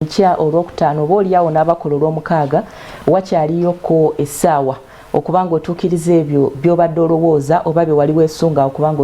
nkya olwokutaano oba oliawo n'abakola olw'omukaaga wakyaliyo ko essaawa okubanga otuukiriza ebyo by'obadde olowooza oba bye wali weesunga okubanga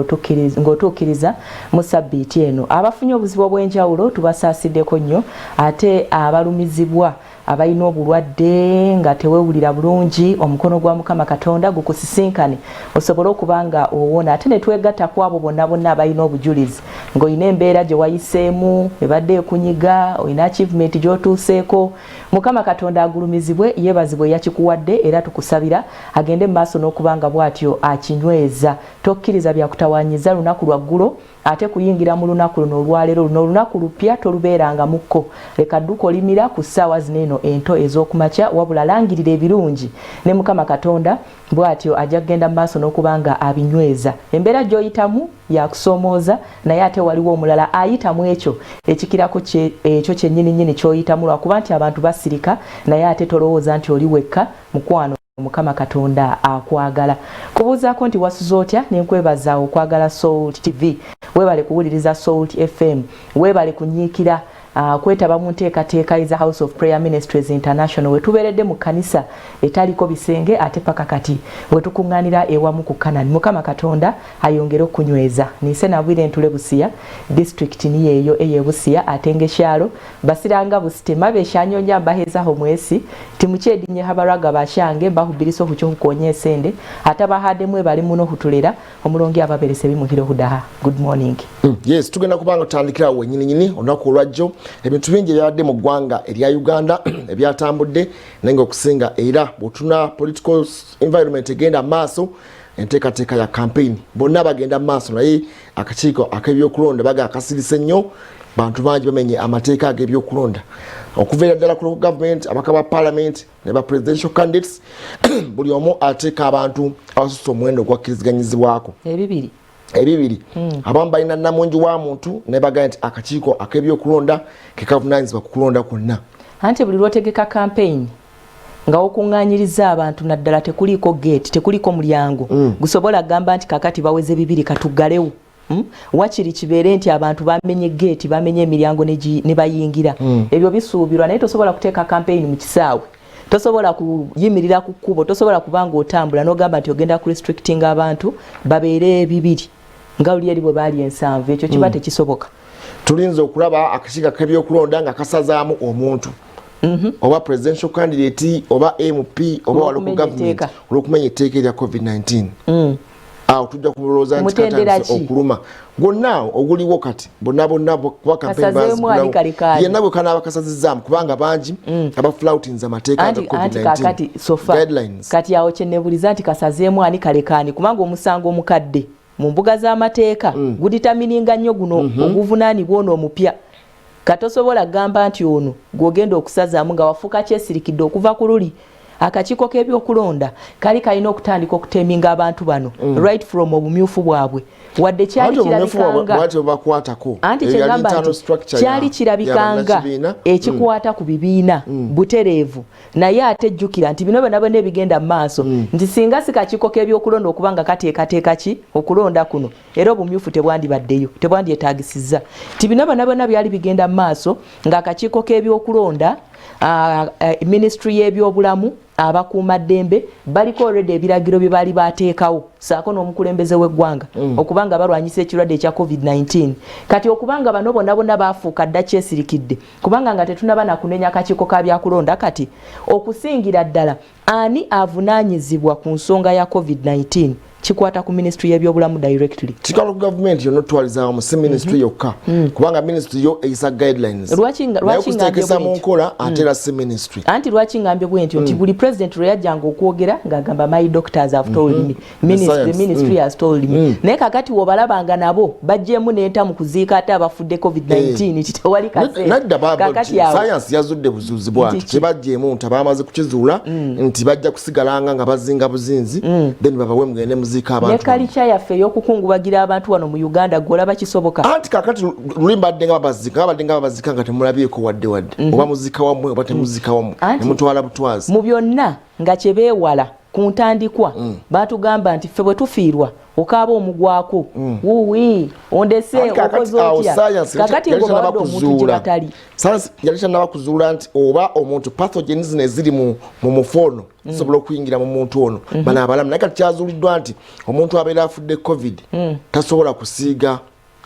ng'otuukiriza mu sabbiiti eno. Abafunye obuzibu obw'enjawulo tubasaasideko nnyo, ate abalumizibwa abalina obulwadde nga teweewulira bulungi omukono gwa Mukama Katonda gukusisinkane osobole okubanga owona, ate ne twegatta ku abo bonna bonna abalina obujulizi ng'olina embeera gye wayiseemu ebadde ekunyiga, olina achievement gy'otuuseeko. Mukama Katonda agulumizibwe, yeebazibwe yakikuwadde era tukusabira agende mu maaso n'okubanga bw'atyo akinyweza. Tokkiriza byakutawaanyiza lunaku lwa ggulo ate kuyingira mu lunaku luno olwaleero luno olunaku lupya tolubeeranga mukko. Leka dduka olimira ku ssaawa zino eno ento ez'okumakya, wabula langirira ebirungi ne Mukama Katonda bw'atyo ajja kugenda mu maaso n'okubanga abinyweza. Embeera gy'oyitamu yakusoomooza naye ate waliwo omulala ayitamu ekyo ekikirako ekyo kyennyini ky'oyitamu lwakuba nti abantu basirika naye ate tolowooza nti oli wekka. Mukwano Mukama Katonda akwagala. Kubuuzaako nti wasuze otya? Nenkwebaza okwagala Salt TV, weebale kuwuliriza Salt FM, weebale kunyiikira kwetaba mu nteekateeka eza House of Prayer Ministries International wetubeeredde mu kkanisa etaliko bisenge ate paka kati wetukuŋŋaanira ewamu ku Kanani. Mukama Katonda ayongere okunyweza. Nise nabwire ntule Busia district ni yeeyo eye Busia atenge kyalo basiranga busitema beshanyonya mbahezaho mwesi timukyedinye habaraga bashange mbahubiriso kucyo kukonye sende ate bahademwe bali muno hutulera omulongi ababerese bimuhiro hudaha. Good morning. Yes, tugenda kubanga tandikira wenyini onako olwajjo ebintu bingi byadde mu ggwanga erya Uganda ebyatambudde nange okusinga era butuna political environment egenda maaso enteekateeka ya campaign bonna bagenda maaso naye akakiiko ak'ebyokulonda baga akasirise nnyo bantu bangi bamenye amateeka ag'ebyokulonda okuva ddala ku government abaka ba parliament ne ba presidential candidates buli omu ateeka abantu abasusa omuwendo ogwakkiriziganyizibwako ebibiri abamu balina namungi wa muntu ne bagamba nti akakiiko ak'ebyokulonda kekavunanyizibwa ku kulonda kwonna. Anti buli lwotegeka campaign nga okuŋŋaanyiriza abantu naddala tekuliiko gate tekuliiko mulyango gusobola gamba nti kakati baweze bibiri katuggalewo. Wakiri kibeere nti abantu bamenye gate bamenye emiryango ne bayingira ebyo bisuubirwa naye tosobola kuteeka campaign mu kisaawe, tosobola kuyimirira ku kkubo, tosobola kubanga otambula n'ogamba nti ogenda ku restricting abantu babeere bibiri nga luli eri bwe baali ensanvu. Ekyo kiba tekisoboka. Tulinza okulaba akakiiko k'ebyokulonda nga kasazaamu omuntu oba presidential candidate oba MP oba wali ku government olw'okumenya etteeka erya COVID-19 tujja kulowooza nti katandise okuluma gwonna oguliwo kati bonna kuba campaign yenna bwe kanaaba kasazizaamu kubanga bangi abafloutinze amateeka ga COVID-19 guidelines. Kati awo kyennebuliza nti kasazeemu ani kalekaani kubanga omusango omukadde mu mbuga z'amateeka guditamininga nnyo guno oguvunaanibwa ono omupya. Katosobola gamba nti ono gw'ogenda okusazaamu nga wafuuka kyesirikidde okuva ku luli. Akakiiko k'ebyokulonda kali kalina okutandika okuteminga abantu bano right from obumyufu bwabwe wadde kyali kirabikanga anti kyegamba nti kyali kirabikanga ekikwata ku bibiina butereevu naye ate jjukira nti bino byonna byonna ebigenda mu maaso nti singa si kakiiko k'ebyokulonda okubanga kateekateeka ki okulonda kuno era obumyufu tebwandibaddeyo tebwandyetaagisizza nti bino byonna byonna byali bigenda mu maaso ng'akakiiko k'ebyokulonda ministry y'ebyobulamu abakuumaddembe baliko already ebiragiro bye baali bateekawo saako n'omukulembeze w'eggwanga okubanga balwanyisa ekirwadde ekya COVID-19. Kati okubanga bano bonna baafuuka dda kyesirikidde kubanga nga tetunaba nakunenya akakiiko ka byakulonda kati okusingira ddala ani avunaanyizibwa ku nsonga ya COVID-19 kikwata ku ministry y'ebyobulamu directly. Kikalo government yo notwaliza mu ministry yokka kubanga ministry yo eyisa guidelines. Lwaki ngambye mu nkola atera ministry. Anti lwaki ngambye bwentyo nti buli president lwe yajjanga okwogera ngagamba my doctors have told me the ministry has told me. Naye kakati wobalabanga nabo bajjemu neeta mu kuziika ate abafudde COVID-19 titewali kakati science yazudde buzuzi bwati tebajjemu nti abamaze kukizuula nti bajja kusigalanga nga bazinga buzinzi then babawe mugende muzika abantu. Ne culture yaffe ey'okukungubagira abantu wano mu Uganda golaba kisoboka. Anti kakati lulimbadde nga babazika nga temulabyeko wadde oba muzika wamwe oba temuzika wamwe ne mutwala butwazi. Mu byonna nga kye beewala ku ntandikwa batugamba nti ffe bwe tufiirwa okaaba omugwako wuwi ondese okoze otya kakati ngo bawadde omuntu gye batali science yalisha nabakuzuula nti oba omuntu pathogens neziri mu mufono zisobola okuyingira mu muntu ono bana abalamu naye kati kyazuuliddwa nti omuntu abeera afudde covid tasobola kusiiga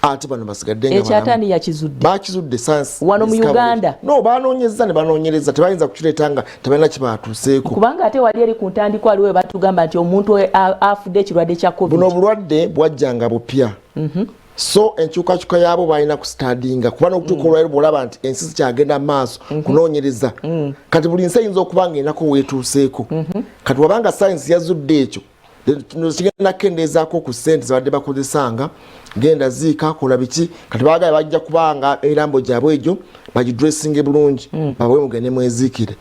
ate bano basigadde nga ekyatani yakizudde bakizudde science wano mu Uganda no banoonyeza ne banoonyereza tebayinza kukireeta nga tebalina kibatuuseeko kubanga ate wali eri ku ntandikwa aliwe batugamba nti omuntu afudde ekirwadde kya covid buno obulwadde bwajjanga bupya so enkyukakyuka yaabo balina kustadinga kuba n'okutuuka olwaliro bw'olaba nti ensi zikyagenda mu maaso kunoonyereza kati buli nsi eyinza okuba ng'erinako weetuuseeko kati wabanga sayensi yazudde ekyo kigenda kendeezaako ku ssente zabadde bakozesanga genda ziika kola biki kati baagala bajja kubanga emirambo gyabwe egyo bagidressinge bulungi babawe mugende mweziikire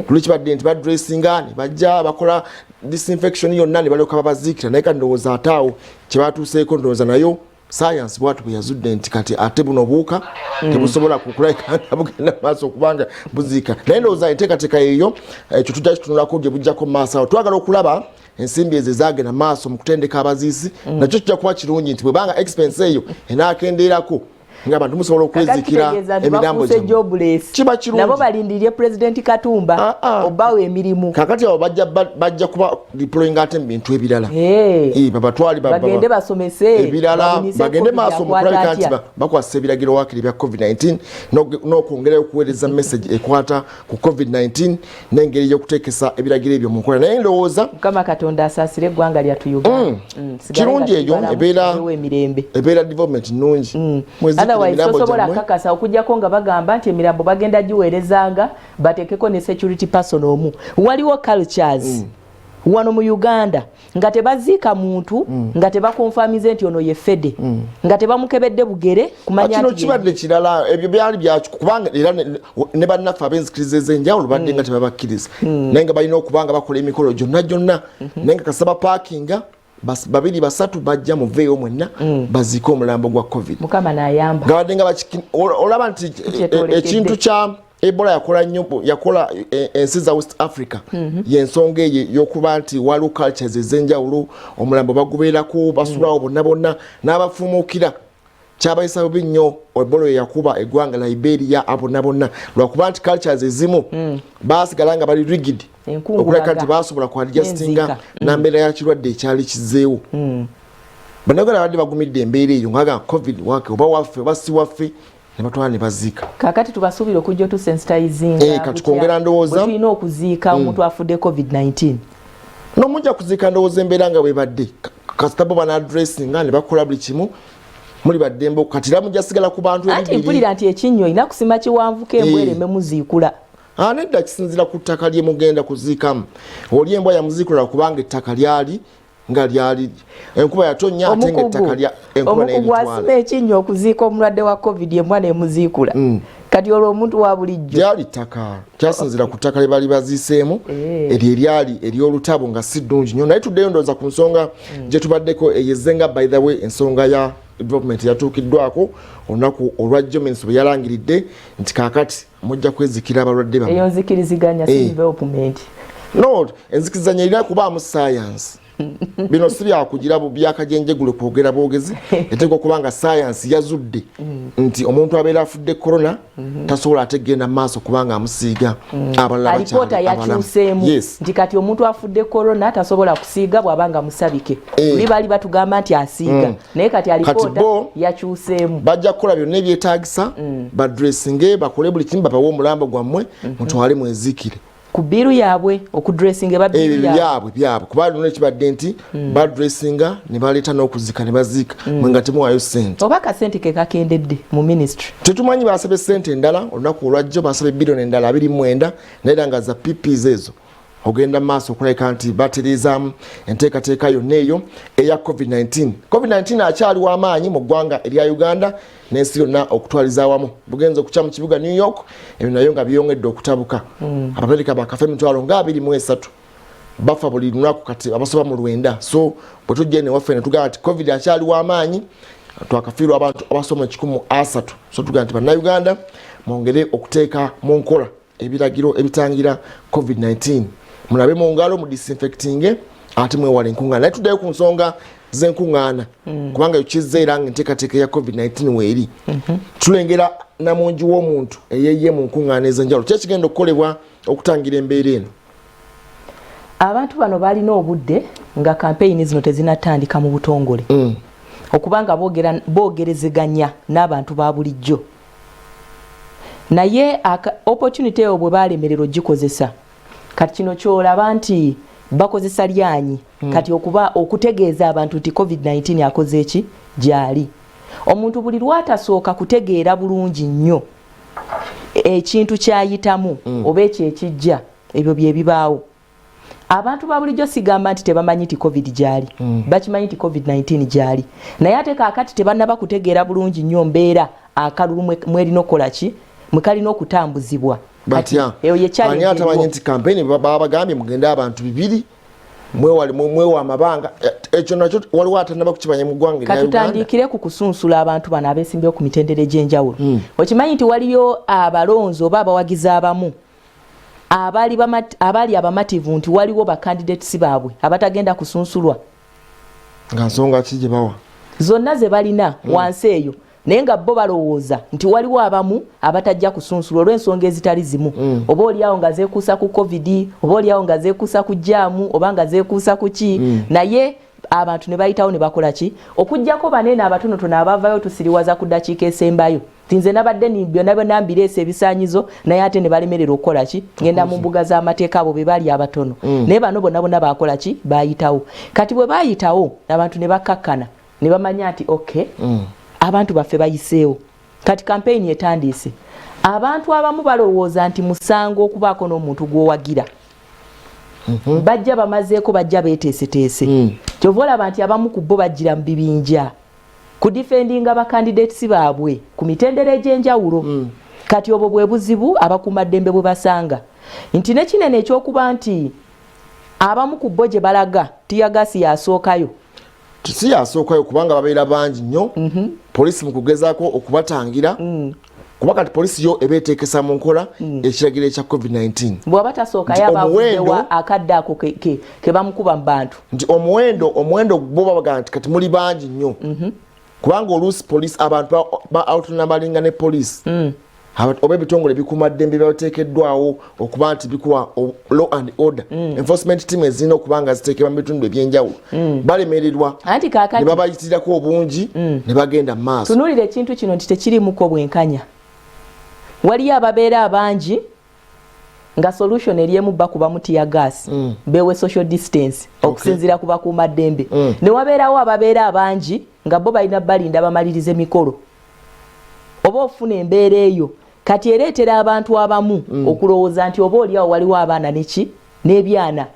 tuli kibadde nti badressinga ne bajja bakola disinfection yonna ne balyoka babaziikira naye kati ndowooza ate awo kyebatuuseeko ndowooza nayo science bwatu bwe yazudde nti kati ate buno buuka tebusobola kukulabika nga bugenda maaso okubanga buziika naye ndowooza enteekateeka eyo ekyo tujja kitunulako gye bujjako mu maaso awo twagala okulaba ensimbi ezo ezagenda maaso mu kutendeka abaziisi nakyo kijja kuba kirungi nti bwebanga expense eyo enaakendeerako nga abantu musobola okwezikira emirambo kiba kirungi nabo balindirye President Katumba obawe emirimu kakati abo bajja kuba deploying ate mu bintu ebirala babatwali bagende basomese ebirala bagende maaso mu kulabika nti bakwasa ebiragiro waakiri bya COVID-19 n'okwongerayo okuweereza message ekwata ku COVID-19 n'engeri y'okuteekesa ebiragiro ebyo mu nkola naye ndowooza Mukama Katonda asaasire eggwanga lyattu Uganda kirungi eyo ebeera development nnungi sosobola kakasa okujjako nga bagamba nti emirambo bagenda giweerezanga bateekeko ne security person omu waliwo cultures wano mu Uganda nga tebaziika muntu nga tebakonfamize nti ono ye fede nga tebamukebedde bugere kumanya kino kibadde kirala ebyo byali byacu kubanga era ne bannaffe ab'enzikiriza ez'enjawulo badde nga tebabakkiriza naye nga balina okubanga bakola emikolo gyonna naye nga kasaba parkinga babiri basatu bajja muveeyo mwenna baziika omulambo gwa covid Mukama n'ayamba gabadde nga olaba nti ekintu kya Ebola yakola ensi za West Africa y'ensonga eyo y'okuba nti waliwo cultures ez'enjawulo omulambo bagubeerako basulawo bonna n'abafuumuukira kyabayisa bubi nnyo Ebola yakuba eggwanga Liberia bonna lwakuba nti cultures ezimu baasigala nga bali rigid okuleka nti basobola kuadjustinga n'embeera ya kirwadde ekyali kizeewo bannagala badde bagumidde embeera eyo ngaga covid wake oba waffe oba si waffe ne batwala ne baziika kakati tubasuubira okujja otusensitizinga kati twongera ndowooza tulina okuziika omuntu afudde covid-19 n'omujja kuziika ndowooza embeera nga bwe badde kasita bo banaadressinga ne bakola buli kimu muli baddembo kati era mujja sigala ku bantu anti mpulira nti ekinnyo ina kusima kiwanvuko embwa ereme muziikula nedda kisinzira ku ttaka lye mugenda kuziikamu oli embwa yamuziikula kubanga ettaka lyali nga lyali enkuba yatonnya ate nga ettaka lya enkuba omukugu asima ekinnyo okuziika omulwadde wa covid embwa nemuziikula kati olwo omuntu wa bulijjo lyali ttaka kyasinzira ku ttaka lye bali baziiseemu eryo eryali ery'olutabo nga si ddungi nnyo naye tuddeyo ndowooza ku nsonga gye tubaddeko eyezenga by the way ensonga ya development yatuukiddwako olunaku olwajjo minsi bwe yalangiridde nti kaakati mujja kwezikira abalwadde eyo nzikiriziganya si development no enzikiriziganya erina kubaamu science bino si byakugira byakajenjegule kwogera bwogezi eteekwa okubanga science yazudde nti omuntu abeera afudde corona tasobola ate genda mu maaso kubanga amusiiga abalala alipoota yakyuseemu nti kati omuntu afudde corona tasobola kusiiga bw'abanga musabike buli bali batugamba nti asiiga naye kati alipoota yakyuseemu bajja kukola byonna ebyetaagisa badressinge bakole buli kimu babawe omulambo gwammwe mutwale mweziikire ku biru yaabwe okudressinga babiru yaabwe kuba luno ekibadde nti badressinga ne baleeta n'okuzika ne baziika mwenga temuwaayo ssente oba akasente ke kakendedde mu ministry tetumanyi baasaba ssente endala olunaku olwajjo baasaba biliyoni endala 29 naye era nga za PPs ezo ogenda maaso okulabika nti batereezaamu enteekateeka yonna eyo eya covid-19 akyali w'amaanyi mu ggwanga erya Uganda n'ensi yonna okutwaliza awamu bugenze okukya mu kibuga New York ebyo nayo nga byongedde okutabuka Abamerika bakafa emitwalo nga 23 bafa buli lunaku kati abasoba mu 9 so bwe tujja ne waffe ne tugamba nti covid akyali w'amaanyi twakafiirwa abantu abasoma 103 so tugamba nti bannayuganda mwongere okuteeka mu nkola ebiragiro ebitangira covid-19 mulabe mu ngalo mu disinfecting ate mwewale enkungana naye tuddayo ku nsonga z'enkungana kubanga yukizeera ng'enteekateeka ya covid-19 weeri tulengera namungi w'omuntu eyeeye mu nkungana ez'enjawulo ki ekigenda okukolebwa okutangira embeera eno? Abantu bano balina obudde nga kampeyini zino tezinatandika mu butongole okubanga boogerezeganya n'abantu ba bulijjo naye opportunity eyo bwe balemererwa ogikozesa kati kino kyolaba nti bakozesa lyanyi kati okutegeeza abantu nti covid-19 akoze eki gyali omuntu buli lwatasooka kutegeera bulungi nnyo ekintu kyayitamu oba ekyo ekijja ebyo byebibaawo abantu ba bulijjo sigamba nti tebamanyi nti covid gyali bakimanyi nti covid-19 gyali naye ate kaakati tebannaba kutegeera bulungi nnyo mbeera akalulu mwelina okukola ki mwekalina okutambuzibwa batya ani atamanyi nti kampeyini babagambye mugende abantu 2 mwewa amabanga ekyo nakyo waliwo atanaba kukimanya mu ggwanga erya Uganda. Katutandikire ku kusunsula abantu bano abeesimbyewo ku mitendera egy'enjawulo okimanyi nti waliyo abalonzi oba abawagizi abamu abaali abamativu nti waliwo bakandidates baabwe abatagenda kusunsulwa nga nsonga ki gye bawa zonna ze balina wansi eyo naye nga bo balowooza nti waliwo abamu abatajja kusunsulwa olw'ensonga ezitali zimu oba oliawo nga zeekuusa ku covid oba oliawo nga zeekuusa ku jaamu oba nga zeekuusa ku ki naye abantu ne bayitawo ne bakola ki okuggyako banene abatonotono abavayo tusiriwaza ku ddakiika esembayo tinze nabadde byonna byonna mbireese ebisaanyizo naye ate ne balemerera okukola ki ngenda mu mbuga z'amateeka abo be bali abatono naye bano bonna bonna bakola ki bayitawo kati bwe bayitawo abantu ne bakkakkana ne bamanya nti okay abantu baffe bayiseewo kati kampeyini etandise abantu abamu balowooza nti musango okubaako n'omuntu gw'owagira bajja bamazeeko bajja beeteeseteese kyova olaba nti abamu ku bo bajjira mu bibinja kudifendinga bakandidates baabwe ku mitendera egy'enjawulo kati obwo bwe buzibu abakuumaddembe bwe basanga nti nekinene ekyokuba nti abamu ku bo gye balaga tiyagasi yasookayo si yasookayo kubanga babeera bangi nnyo poliisi mu kugezaako okubatangira kuba kati poliisi yo ebeeteekesa mu nkola ekiragiro ekya covid-19 bw'aba tasookayo abavuddewa akadde ako ke bamukuba mu bantu nti omuwendo bo babaga nti kati muli bangi nnyo kubanga oluusi poliisi abantu outnumbaringa ne poliisi oba ebitongole bikuumaddembe byateekeddwawo okuba nti bikuwa law and order enforcement team ezirina okuba nga ziteekebwa mu bitundu ebyenjawulo balemererwa ne babayitirako obungi ne bagenda mu maaso tunuulira ekintu kino nti tekirimuko bwenkanya waliyo ababeera abangi nga solution eriemu bakuba mutiya gas bewe social distance okusinzira ku bakuumaddembe ne wabeerawo ababeera abangi nga bo balina balinda bamalirize mikolo oba ofuna embeera eyo kati ereetera abantu abamu okulowooza nti oba oliawo waliwo abaana neki n'ebyana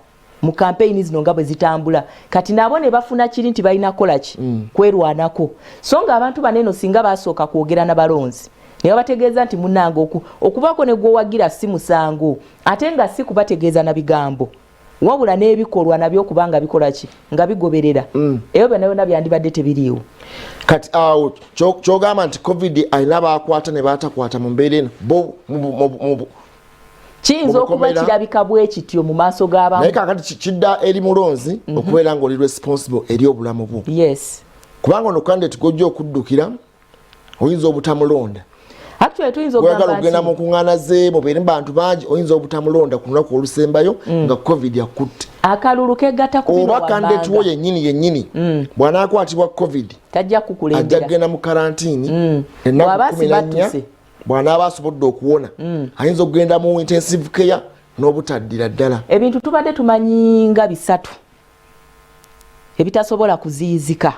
mu kampeyini zino nga bwe zitambula kati nabo ne bafuna kiri nti balina kukola ki kwerwanako so nga abantu baneno singa basooka kwogera na balonzi ne babategeeza nti munnange okubaako ne gwowagira si musango ate nga si kubategeeza na bigambo wabula n'ebikolwa nabyo okubanga bikola ki nga bigoberera eyo byonna byonna byandibadde tebiriiwo kati awo kyogamba nti covid alina baakwata ne baatakwata mu mbeera eno kiyinza okuba kirabika bwe kityo mu maaso g'abamu naye kakati kidda eri mulonzi okubeera ng'oli responsible eri obulamu bwo yes kubanga ono kandidate gojja okuddukira oyinza obutamulonda actually tuyinza okugamba nti ogenda mu kuŋŋaana ze mubeere bantu bangi oyinza obutamulonda ku lunaku olusembayo nga covid yakutte akalulu kegatta ku bino oba kandidate wo yennyini bw'anaakwatibwa covid tajja kukulembera ajja kugenda mu karantiini ennaku 14 bw'anaaba asobodde okuwona ayinza okugenda mu intensive care n'obutaddira ddala ebintu tubadde tumanyi nga 3 ebitasobola kuziyizika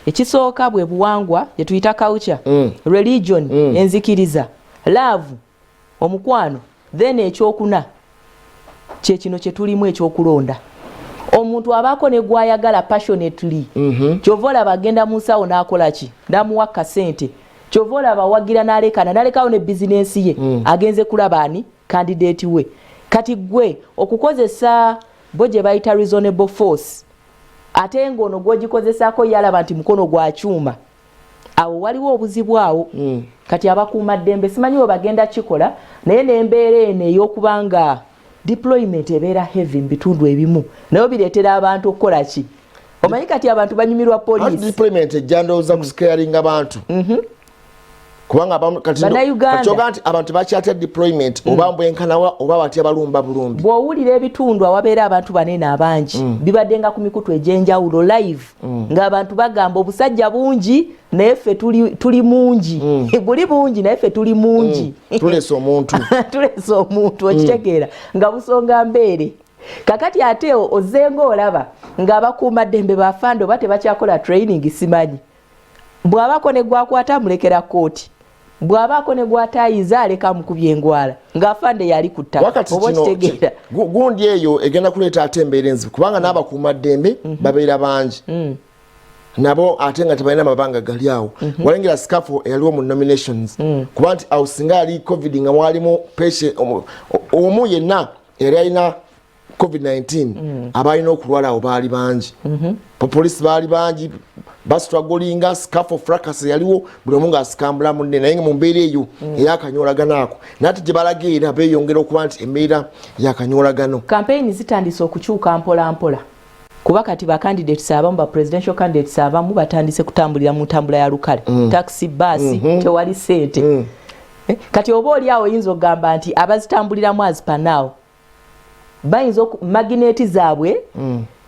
ekisooka bwe buwangwa gye tuyita culture religion enzikiriza love omukwano then ekyokuna kyekino kye tulimu ekyokulonda omuntu abaako ne gwayagala passionately kyova olaba agenda mu nsawo n'akola ki n'amuwa kasente kyova olaba wagira n'alekawo ne bizinensi ye agenze kulaba ani candidate we kati gwe okukozesa bo gye bayita reasonable force ate ng'ono gw'ogikozesaako yalaba nti mukono gwa kyuma awo waliwo obuzibu awo kati abakuumaddembe simanyi we bagenda kikola naye n'embeera eno ey'okubanga deployment ebeera heavy mu bitundu ebimu nayo bireetera abantu okukola ki omanyi kati abantu banyumirwa police deployment ejjandooza kuscaringa abantu kubanga katioga nti abantu bakyatya deployment oba mbwenkanawa oba batya balumba bulumbi bw'owulira ebitundu awabeera abantu banene abangi bibadde nga ku mikutu egy'enjawulo live ng'abantu bagamba obusajja bungi naye ffe tuli mungi buli bungi naye ffe tuli mungi tuleesa omuntu okitegeera nga busonga mbeere kakati ate ozenga olaba ng'abakuumaddembe bafande oba tebakyakola training simanyi bw'abako ne gwakwata mulekera kooti bw'abako ne gwatayiza aleka mukubye engwala ng'afande yali ku ttaka oba okitegeera gundi eyo egenda kuleeta ate embeera enzibu kubanga n'abakuumaddembe babeera bangi nabo ate nga tebalina mabanga gali awo walengera scafo eyaliwo mu nominations kuba nti awo singa yali covid nga mwalimu omu yenna yali alina covid-19 abalina okulwala awo baali bangi polisi baali bangi bastrugglinga scafo fracas yaliwo buli omu ng'asikambula munne naye nga mu mbeera eyo ey'akanyolaganaako nate gye balageera beeyongera okuba nti embeera y'akanyolagano campaign zitandise okukyuka mpola mpola kuba kati ba candidates abamu ba presidential candidates abamu batandise kutambulira mu ntambula ya lukale taxi basi tewali sente kati oba oli awo oyinza okugamba nti abazitambuliramu azipanawo bayinza magineti zaabwe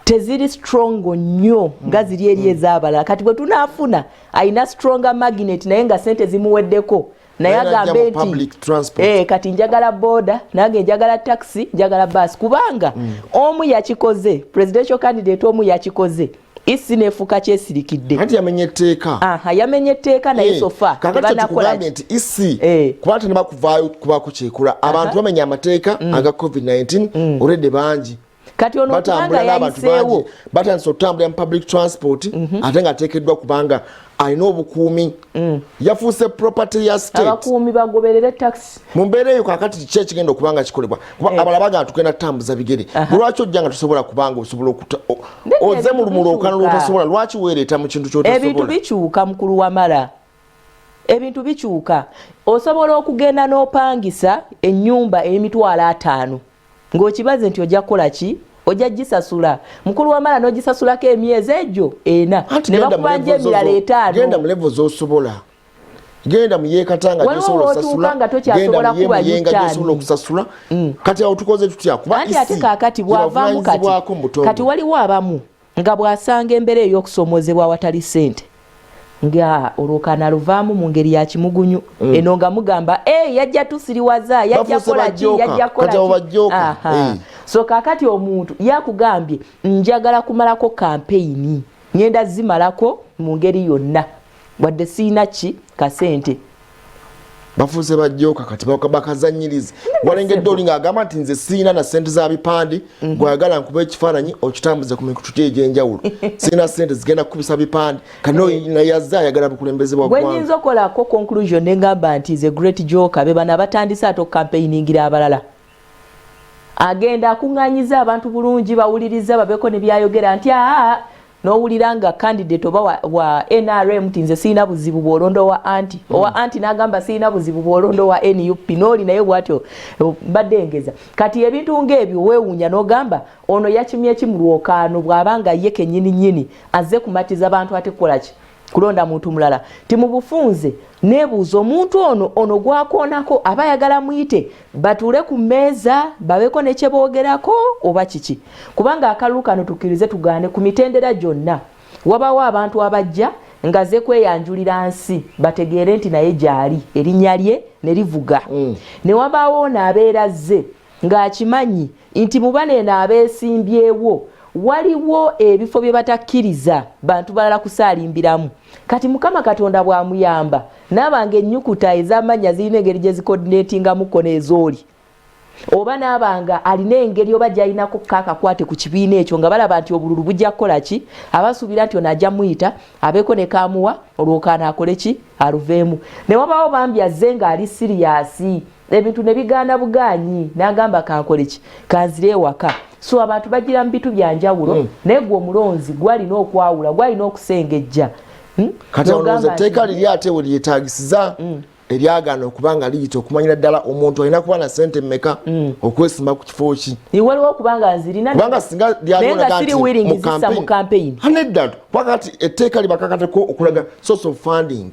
teziri strong nnyo nga ziri eri ez'abalala kati bwe tunaafuna ayina stronga magnet naye nga sente zimuweddeko naye agambe nti kati njagala boda nange njagala taxi njagala basi kubanga omu yakikoze presidential candidate omu yakikoze isi nefuka kyesirikidde anti yamenye etteeka yamenye etteeka naye sofa banakola nti isi kuba te nebakuvaayo kubaako kyekula abantu bamenya amateeka aga covid-19 olwedde bangi kati ono kubanga yayiseewo batandise okutambulira mu public transport ate nga ateekeddwa kubanga alina obukuumi yafuuse property ya state abakuumi bagoberere taxi mu mbeera eyo kakati kiki ekigenda okuba nga kikolebwa kuba abalala bagamba tugenda tutambuza bigere lwaki ojja nga tosobola kubanga osobola oze mu lumulukano lwotasobola lwaki weereeta mu kintu kyotasobola ebintu bikyuka mukulu wamala ebintu bikyuka osobola okugenda n'opangisa ennyumba ey'emitwalo 5 ng'okibaze nti ojja kukola ki ojja gisasula mukulu wamala n'ogisasulako emyezi egyo 4 ne bakubanja emirala 5 genda mu level z'osobola genda mu yeekatanga gy'osobola okusasula genda mu yeemuyenga gy'osobola okusasula kati awo tukoze tutya kuba isi ate kaakati bw'avaamu kati waliwo abamu nga bw'asanga embeera ey'okusomozebwa awatali ssente nga olukana luvaamu mu ngeri ya kimugunyu eno nga mugamba yajja tusiriwaza yajja kola ki yajja kola ki so kakati omuntu yakugambye njagala kumalako campaign nyenda zimalako mu ngeri yonna wadde siina ki kasente bafuuse bajjoka kati bakazanyiriza walengedde oli ng'agamba nti nze siina na ssente za bipande gwayagala nkuba ekifaananyi okitambuze ku mikutu egy'enjawulo siina ssente zigenda kukubisa bipande kati yazza ayagala bukulembeze bwa ggwanga gwe nyinza okolako conclusion ne ngamba nti ze great joker be bano abatandise ate okukampeyingira abalala agenda akuŋŋaanyiza abantu bulungi bawuliriza babeeko ne byayogera nti n'owulira nga candidate oba wa NRM tinze siina buzibu bw'olondo wa anti owa anti n'agamba siina buzibu bw'olondo wa NUP n'oli naye bw'atyo baddengeza kati ebintu ng'ebyo weewuunya n'ogamba ono yakimye ki mu lwokaano bw'abanga ye kennyini azze kumatiza abantu ate kukola ki kulonda muntu mulala timubufunze nebuuza omuntu ono gwakoonako aba ayagala muyite batuule ku mmeeza babeeko ne kye boogerako oba kiki kubanga akalulu kano tukkirize tugaane ku mitendera gyonna wabawo abantu abajja nga ze kweyanjulira nsi bategeere nti naye gyali erinnya lye ne livuga ne wabaawo n'abeera zze ng'akimanyi nti mu bano eno abeesimbyewo waliwo ebifo bye batakkiriza bantu balala kusaalimbiramu kati mukama katonda bwamuyamba n'abanga ennyukuta ez'amannya zirina engeri gye zikoordinatingamuko n'ezooli oba n'abanga alina engeri oba gy'alinako kaakakwate ku kibiina ekyo nga balaba nti obululu bujja kukola ki abasuubira nti ono ajja muyita abeeko ne kaamuwa olwokaana akole ki aluveemu ne wabaawo bambi azze ng'ali siriyasi ebintu ne bigaana bugaanyi n'agamba kankole ki kanzire ewaka so abantu bagira mu bitu byanjawulo naye gwe omulonzi gwalina okwawula gwalina okusengejja kati olowooza etteeka liri ate we lyetaagisiza eryagana okubanga liyita okumanyira ddala omuntu alina kuba na sente mmeka okwesimba ku kifo ki waliwo okubanga nzirina kubanga singa lyalinaga mu campaign hanedda wakati etteeka libakakateko okulaga source of funding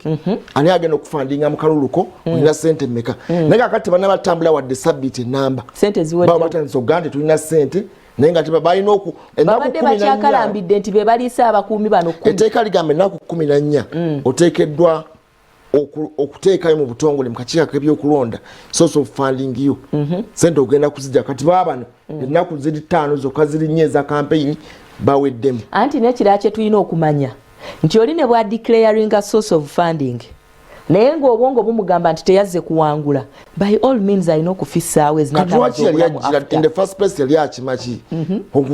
ani agenda okufundinga mu kaluluko olina sente mmeka naye kakati bana batambula wadde sabbiiti enamba sente ziwedde batandise ogante tulina sente naye nga balina babadde bakyakalambidde nti be baliisa abakuumi bano etteeka ligamba ennaku 14 oteekeddwa okuteekayo mu butongole mu kakiiko k'ebyokulonda source of funding yo sente ogenda kuzijja kati baabano ennaku ziri 5 zokka ziri 4 eza campaign baweddemu anti n'ekirala kye tulina okumanya nti oli ne bwa declaring a source of funding naye ng'obwongo bumugamba nti teyazze kuwangula by all means alina okufissaawo in the first place yali akimaki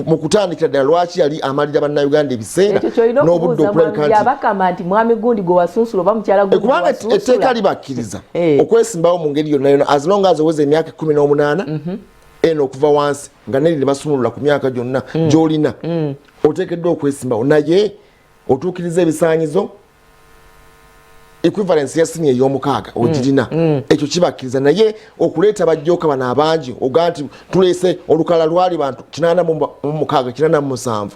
mu kutandikira ddala lwaki yali amalira bannayuganda ebiseera n'obudde okulabikayabakama nti mwami gundi gwe wasunsula oba mukyala kubanga etteeka libakkiriza okwesimbawo mu ngeri yonna yonna as long as oweza emyaka 18 eno okuva wansi nga neri ne basumulula ku myaka gyonna gy'olina oteekeddwa okwesimbawo naye otuukiriza ebisaanyizo equivalence ya senior y'omukaaga ogirina ekyo kibakkiriza naye okuleeta bajjooka bano abangi oganti tuleese olukala lwali bantu 86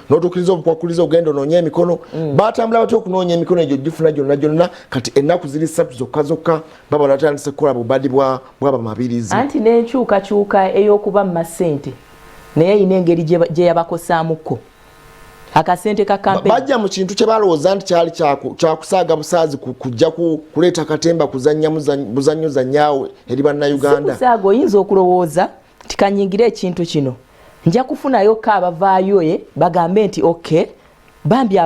n'otuukiriza obukwakuliza ogenda onoonye emikono batambula batya okunoonya emikono egyo gifuna gyonna kati ennaku ziri 3 zokka baba batandise kukola bubadi bw'abamabirizi anti n'enkyukakyuka ey'okuba mu masente naye ayina engeri gye yabakosaamuko akasente ka campaign bajja mu kintu kye balowooza nti kyali kyakusaaga busaazi kujja kuleeta katemba kuzannya buzannyo zannyawe eri bannayuganda kusaaga oyinza okulowooza nti kanyingire ekintu kino nja kufunayo abavaayo bagambe nti okay bambi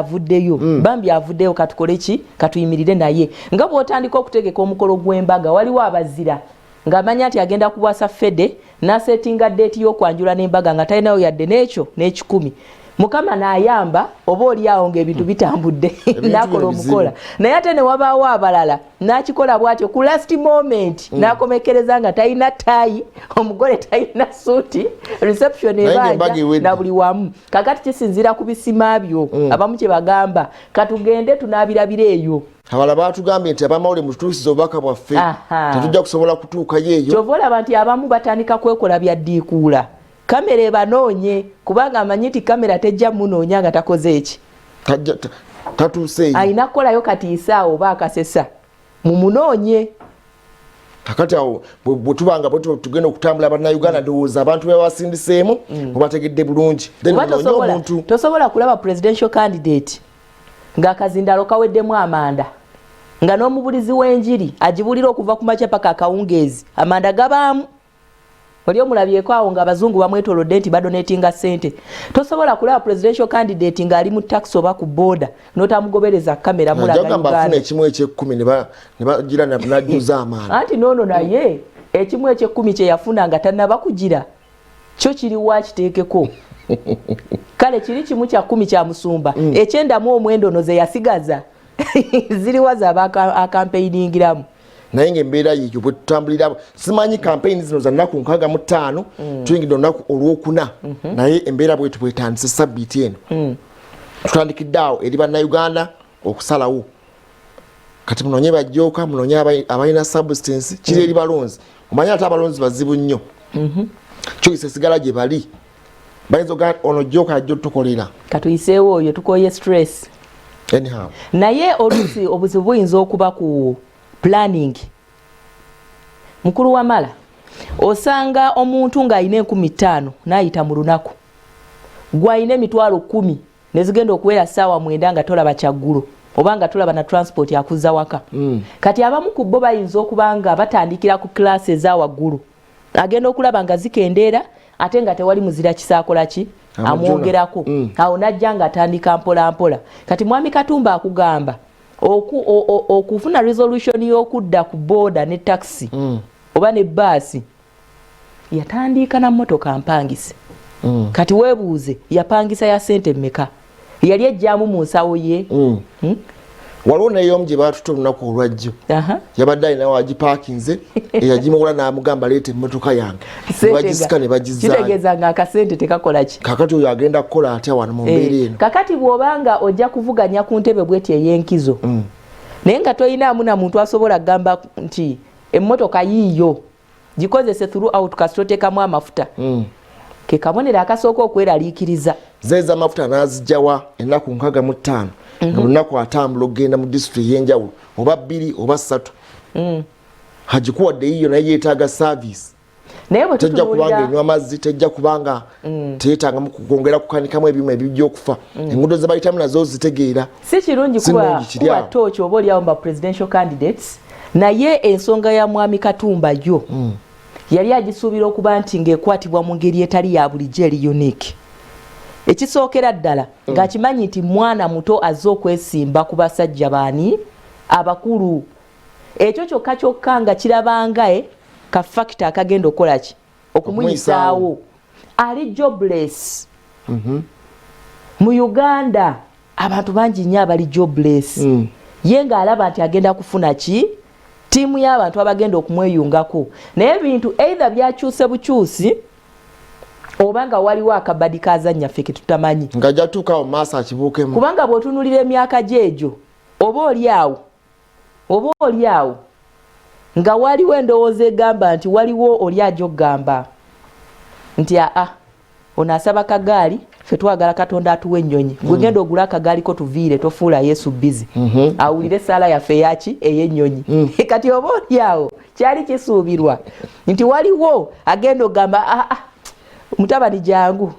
avuddeyo katukole ki katuyimirire naye nga bw'otandika okutegeka omukolo gw'embaga waliwo abazira ng'amanya nti agenda kuwasa fede n'asetinga deeti y'okwanjula n'embaga nga talinayo yadde n'ekyo n'ekikumi mukama n'ayamba oba oliawo ng'ebintu bitambudde n'akola omukola naye ate ne wabaawo abalala n'akikola bw'atyo ku last moment n'akomekereza nga talina taayi omugole talina suuti reception ebanja na buli wamu kakati kisinzira ku bisima byo abamu kye bagamba katugende tunaabirabira eyo abala batugambye nti abamawule mututuusiza obubaka bwaffe tetujja kusobola kutuukayo eyo kyova olaba nti abamu batandika kwekola byaddiikuula kamera ebanoonye kubanga amanyi nti kamera tejja munoonya nga takoze eki tatuuseeyo alina kukolayo katiisaawo oba akasesa mumunoonye kakati awo bwetubanga tugenda okutambula bannayuganda ndowooza abantu bebasindiseemu obategedde bulungi tosobola kulaba presidential candidate ng'akazindalo kaweddemu amanda nga n'omubulizi w'enjiri agibulira okuva ku makya paka akawungeezi amanda gabaamu oli omulabyeko awo ng'abazungu bamwetolodde nti badonetinga ssente tosobola kulaba presidential candidate ng'ali mu taxi oba ku boda n'otamugobereza kamera mulaga bafuna ekimu eky'ekkumi ne bagira n'ajjuza amaana anti noono naye ekimu eky'ekkumi kye yafuna nga tannaba kugira kyo kiri wa kiteekeko kale kiri kimu kya 10 kya musumba ekyendamu omwendo no ze yasigaza ziriwa zaaba akampeyiningiramu naye ng'embeera yiyo bwe tutambulira simanyi campaign zino za nnaku 65 tuyingidde olunaku olwokuna naye embeera bwetu bwetandise sabbiiti eno tutandikidde awo eri bannayuganda okusalawo kati munoonye bajjooka munoonye abalina substance kiri eri balonzi omanyi ate abalonzi bazibu nnyo kyokisa esigala gye bali bayinza ogamba ono jjooka ajja otukolera katuyiseewo oyo tukoye stress anyhow naye oluusi obuzibu buyinza okuba ku planning mukulu wamala osanga omuntu ng'alina 15,000 n'ayita mu lunaku gw'alina emitwalo 10 nezigenda okuwera ssaawa 9 nga tolaba kyaggulo oba nga tolaba na transport akuzza waka kati abamu ku bo bayinza okuba nga batandikira ku class eza waggulu agenda okulaba nga zikendeera ate nga tewali muzira kisaakola ki amwogerako awo najja nga atandika mpola mpola kati mwami Katumba akugamba okufuna resolution y'okudda ku boda ne taxi oba ne baasi yatandika na mmotoka mpangise kati weebuuze yapangisa ya sente mmeka yali ejjaamu mu nsawo ye waliwo neyomu gye baatuta olunaku olwajjo yabadde alina wagipakinze eyagimuwula n'amugamba leeta emmotoka yange bagisika ne bagizaayo kitegeeza nga akasente tekakola ki kakati oyo agenda kukola atya wano mu mbeera eno kakati bw'obanga ojja kuvuganya ku ntebe bweti ey'enkizo naye nga toyinaamu na muntu asobola kugamba nti emmotoka yiiyo gikozese throughout kasitotekamu amafuta ke kabonero akasooka okweraliikiriza zeeza amafuta n'azijjawa ennaku 65 nga lunaku atambula okgenda mu disitulikiti ey'enjawulo oba 2 oba 3 hagikuwadde yiiyo naye yeetaaga service naye bwe tejja kubanga enywa amazzi tejja kubanga teyeetaaga kwongera kukanikamu ebyuma ebijja okufa enguudo ze bayitamu nazo zitegeera si kirungi kuba tooki oba oliawo mba presidential candidates naye ensonga ya mwami Katumba yo yali agisuubira okuba nti ng'ekwatibwa mu ngeri etali ya bulijjo eri unique ekisookera ddala ng'akimanyi nti mwana muto azze okwesimba ku basajja baani abakulu ekyo kyokka kyokka nga kirabangae ka factor akagenda okukola ki okumuyisaawo ali jobless mu Uganda abantu bangi nnyo abali jobless ye ng'alaba nti agenda kufuna ki tiimu y'abantu abagenda okumweyungako naye ebintu either byakyuse bukyusi oba nga waliwo akabadi kazannya ffe ketutamanyi nga jatuukawo maaso akibuukemu kubanga bw'otunulira emyaka gyegyo oba oliawo nga waliwo endowooza egamba nti waliwo oli ajja okugamba nti ono asaba kagaali ffe twagala Katonda atuwa ennyonyi gwe genda ogula akagaali ko tuviire tofuula Yesu bizi awulire essaala yaffe yaki ey'ennyonyi kati oba oliawo kyali kisuubirwa nti waliwo agenda okugamba mutabani jangu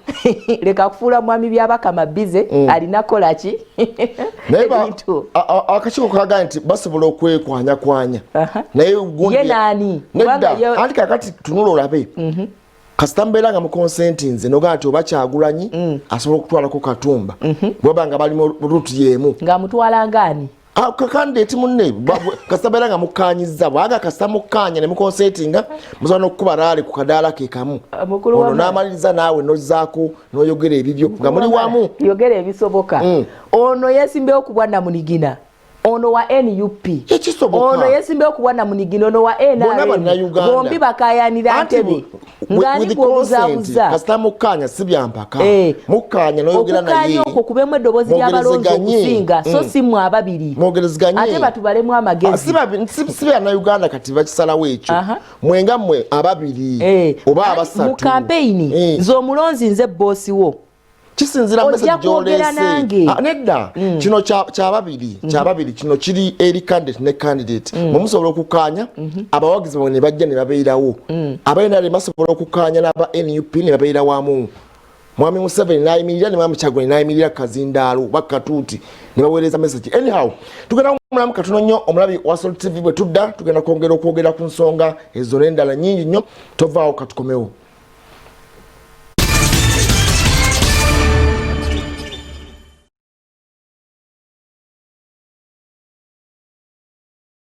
leka kufuula mwami byabakama bize alina kola ki akakiiko kagaa nti basobola okwekwanya naye ye naani anti kakati tunula olabe kasita mbeera nga mukonsenti nze nogaa nti oba Kyagulanyi asobola okutwalako Katumba bweba nga bali mu ruutu y'emu ng'amutwala ngaani kakandidate munne kasita mbeera nga mukkaanyizza bwaga kasita mukkaanya ne mukonsentinga musobola n'okukuba raale ku kadaala ke kamu ono n'amaliriza naawe nozzaako n'oyogera ebibyo nga muli wamu yogera ebisoboka ono yeesimbewo ku Bwannamunigina ono wa NUP ono yeesimbewo ku Bwannamunigina ono wa NRM bombi bakayanira ntebe ngani bw'obuzaabuza kasita mukkaanya si byampaka mukkaanya n'oyogera naye okukkaanya okwo kubemu eddoboozi ly'abalonzi okusinga so si mwe ababiri mwogereziganye ate batubalemu amagezi si bannayuganda kati bakisalawo ekyo mwenga mmwe ababiri oba abasatu mu kampeyini nze omulonzi nze boosi wo kisinzira message gy'oleese nedda kino kyababiri kino kiri eri candidate ne candidate musobola okukkaanya abawagizi bamwe ne bajja ne babeerawo abayenale basobola okukkaanya n'aba NUP ne babeera wamu mwami Museveni n'ayimirira ne mwami Kyagulanyi n'ayimirira Kazindaalo bakatuuti ne baweereza message anyhow tugenda omulamu katono nnyo omulabi wa Sol TV bwe tudda tugenda kwongera okwogera ku nsonga ezo n'endala nnyingi nnyo tovaawo katukomewo